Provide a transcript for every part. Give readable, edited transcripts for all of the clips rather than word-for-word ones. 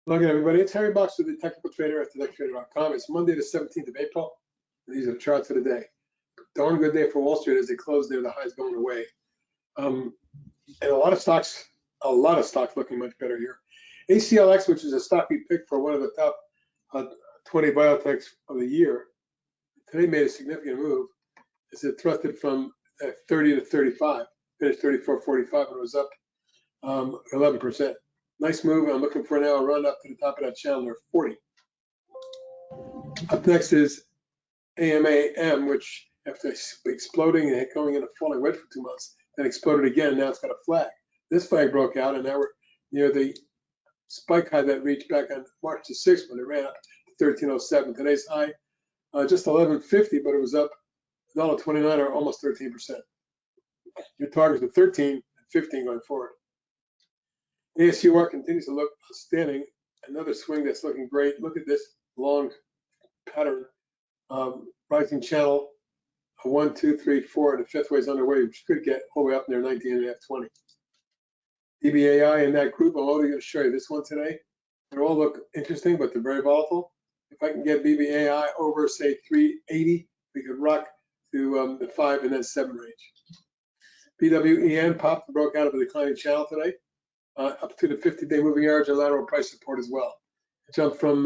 Hello again, everybody. It's Harry Box with the Technical Trader at TheTechTrader.com. It's Monday, the 17th of April. These are the charts for the day. Darn good day for Wall Street as they closed there, the highs going away. And a lot of stocks looking much better here. ACLX, which is a stock we picked for one of the top 20 biotechs of the year, today made a significant move as it thrusted from 30 to 35, finished 34.45, and it was up 11%. Nice move. I'm looking for now a run up to the top of that channel near 40. Up next is Amam, which after exploding and going in a falling wedge for 2 months, then exploded again. Now it's got a flag. This flag broke out, and now we're near the spike high that reached back on March the 6th when it ran up to 1307. Today's high, just 1150, but it was up $1.29 or almost 13%. Your targets are 13 and 15 going forward. ASUR continues to look outstanding. Another swing that's looking great. Look at this long pattern, rising channel, a 1, 2, 3, 4, and the fifth wave is underway, which could get all the way up near 19.5, 20. BBAI in that group, I'm only going to show you this one today. They all look interesting, but they're very volatile. If I can get BBAI over, say, 380, we could rock to the 5 and then 7 range. BWEN popped and broke out of a declining channel today. Up to the 50-day moving average and lateral price support as well. It jumped from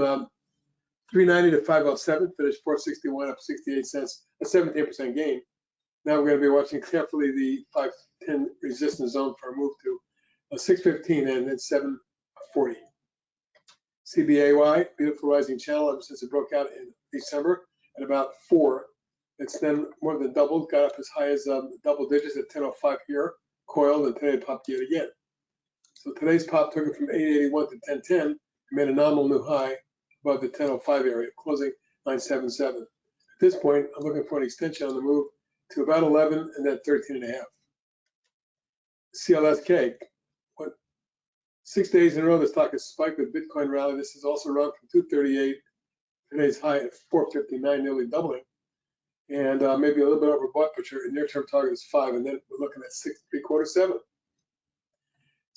390 to 507, finished 461, up 68 cents, a 17% gain. Now we're going to be watching carefully the 510 resistance zone for a move to 615 and then 740. CBAY, beautiful rising channel ever since it broke out in December at about 4. It's then more than doubled, got up as high as double digits at 1005 here, coiled, and today it popped yet again. So today's pop took it from 881 to 1010 and made a nominal new high above the 1005 area, closing 977. At this point, I'm looking for an extension on the move to about 11 and then 13.5. CLSK, 6 days in a row, the stock has spiked with Bitcoin rally. This is also run from 238, today's high at 459, nearly doubling. And maybe a little bit overbought, but your near-term target is 5, and then we're looking at 6 3/4, 7.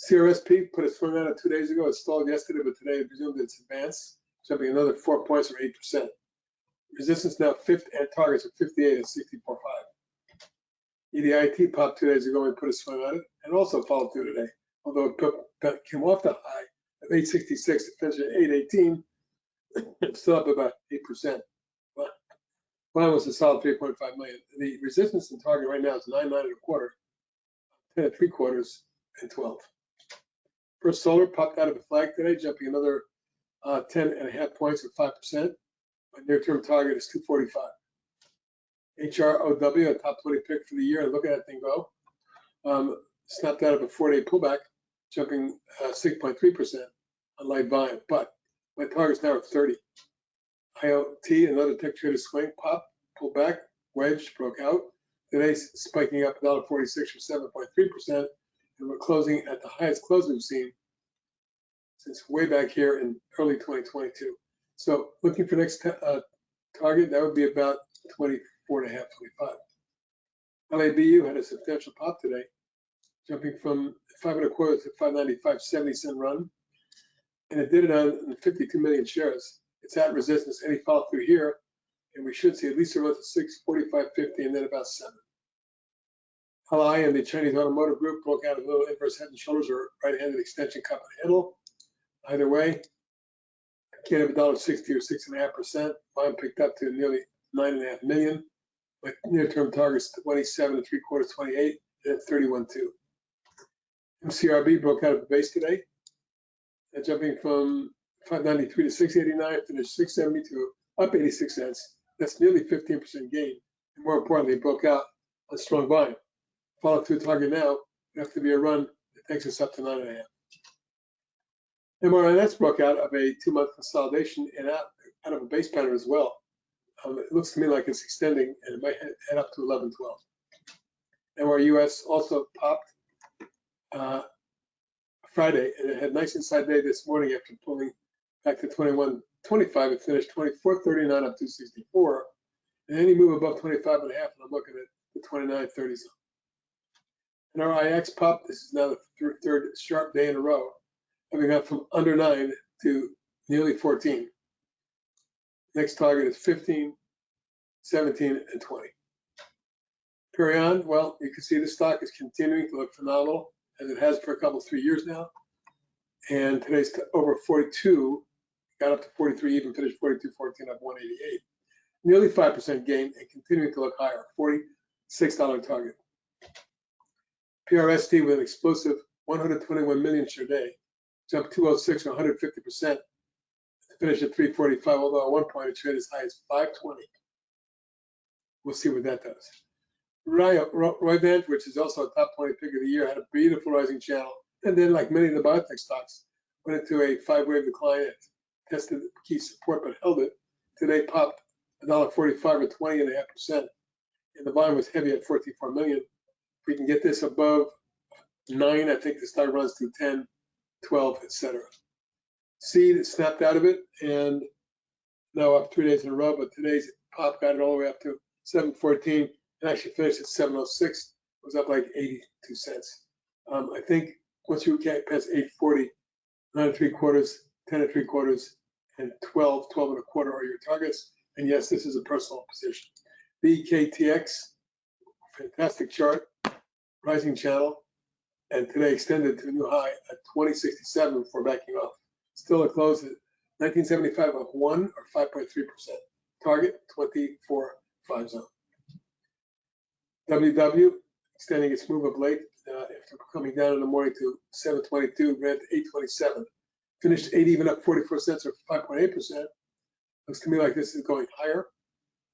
Crsp put a swing on it 2 days ago. It stalled yesterday, but today it resumed its advance, jumping another 4 points or 8%. Resistance now 50 and targets are 58 and 64.5. EDIT popped 2 days ago and put a swing on it, and also followed through today. Although it came off the high of 866, it finished at 818. It's still up about 8%. But mine was a solid 3.5 million. The resistance and target right now is 9, 9.25, 10 3/4, and 12. First Solar popped out of the flag today, jumping another 10.5 points at 5%. My near-term target is 245. HROW, a top 20 pick for the year, and look at that thing go. Snapped out of a 4-day pullback, jumping 6.3% on light volume, but my target's now at 30. IoT, another tech trader swing, pop, pulled back, wedge, broke out. Today's spiking up $1.46 or 7.3%. And we're closing at the highest close we've seen since way back here in early 2022. So looking for next target, that would be about 24.5, 25. LABU had a substantial pop today, jumping from 5.25 to 595, 70-cent run. And it did it on 52 million shares. It's at resistance, any follow through here, and we should see at least a run to 645.50 and then about 7. LI and the Chinese automotive group broke out a little inverse head and shoulders or right-handed extension cup and handle. Either way, gain of $1.60 or 6.5%. Mine picked up to nearly 9.5 million. My near-term targets 27 3/4, 28, and 31.2. MCRB broke out of the base today, and jumping from 593 to 689, finished 672, up 86 cents. That's nearly 15% gain. And more importantly, it broke out on strong volume. Follow through target now, it has to be a run that takes us up to 9.5. MRNS broke out of a 2-month consolidation and out of a base pattern as well. It looks to me like it's extending, and it might head up to 11, 12. MRUS also popped Friday, and it had a nice inside day this morning after pulling back to 21.25. It finished 24.39 up to 64. And any move above 25.5, and I'm looking at the 29.30 zone. NRIX pop. This is now the third sharp day in a row, having gone from under 9 to nearly 14. Next target is 15, 17, and 20. PERI, well, you can see the stock is continuing to look phenomenal, as it has for a couple, 3 years now. And today's over 42, got up to 43, even finished 42.14 up 188. Nearly 5% gain and continuing to look higher, $46 target. PRST with an explosive 121 million share day, jumped 206 or 150%, finished at 345, although at one point it traded as high as 520. We'll see what that does. Roiv, which is also a top 20 pick of the year, had a beautiful rising channel, and then, like many of the biotech stocks, went into a 5-wave decline and tested key support but held it. Today popped $1.45 or 20.5%, and the volume was heavy at 44 million. If we can get this above 9, I think the stock runs to 10, 12, etc. Seed snapped out of it and now up 3 days in a row, but today's pop got it all the way up to 714 and actually finished at 706. It was up like 82 cents. I think once you get past 840, 9 3/4, 10 3/4, and 12 1/4 are your targets. And yes, this is a personal position. VKTX, fantastic chart, rising channel, and today extended to a new high at 2067 before backing off. Still a close at 1975 of 1 or 5.3%. Target 24.5 zone. WW extending its move of late after coming down in the morning to 722, ran to 827. Finished 8 even up 44 cents or 5.8%. Looks to me like this is going higher.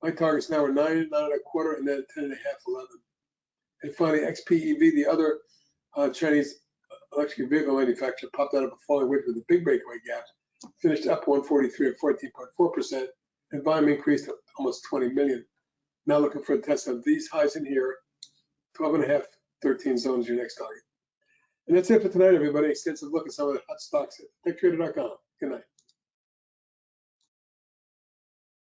My targets now are 9, 9.25, and then 10.5, 11. And finally, XPEV, the other Chinese electric vehicle manufacturer, popped out of a falling wedge with a big breakaway gap. Finished up 143 or 14.4%, and volume increased to almost 20 million. Now looking for a test of these highs in here, 12.5, 13 zones, your next target. And that's it for tonight, everybody. Extensive look at some of the hot stocks at techtrader.com. Good night.